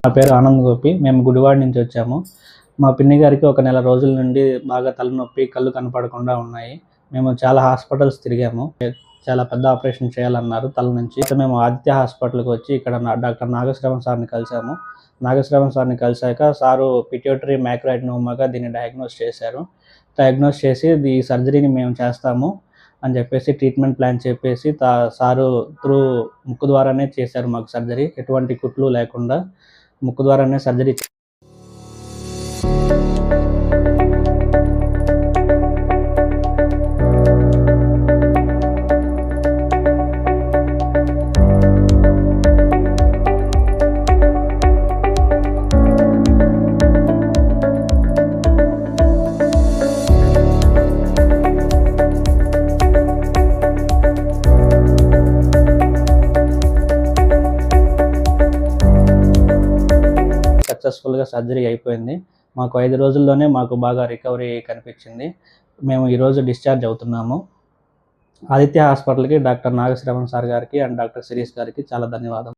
నా పేరు ఆనంద్ గోపి. మేము గుడివాడ నుంచి వచ్చాము. మా పిన్ని గారికి ఒక నెల రోజుల నుండి బాగా తలనొప్పి, కళ్ళు కనపడకుండా ఉన్నాయి. మేము చాలా హాస్పిటల్స్ తిరిగాము. చాలా పెద్ద ఆపరేషన్ చేయాలన్నారు తల నుంచి. మేము ఆదిత్య హాస్పిటల్కి వచ్చి ఇక్కడ డాక్టర్ నాగశ్రవణ్ సార్ని కలిసాము. నాగశ్రవణ్ సార్ని కలిసాక సారు పిట్యూటరీ మ్యాక్రోఎడినోమాగా దీన్ని డయాగ్నోస్ చేశారు. డయాగ్నోస్ చేసి ఈ సర్జరీని మేము చేస్తాము అని చెప్పేసి ట్రీట్మెంట్ ప్లాన్ చెప్పేసి సారు త్రూ ముక్కు ద్వారానే చేశారు మాకు సర్జరీ. ఎటువంటి కుట్లు లేకుండా ముక్కు ద్వారానే సర్జరీ. సక్సెస్ఫుల్గా సర్జరీ అయిపోయింది. మాకు 5 రోజుల్లోనే మాకు బాగా రికవరీ కనిపించింది. మేము ఈరోజు డిశ్చార్జ్ అవుతున్నాము. ఆదిత్య హాస్పిటల్కి డాక్టర్ నాగశ్రవణ్ సార్ గారికి అండ్ డాక్టర్ శిరీష్ గారికి చాలా ధన్యవాదాలు.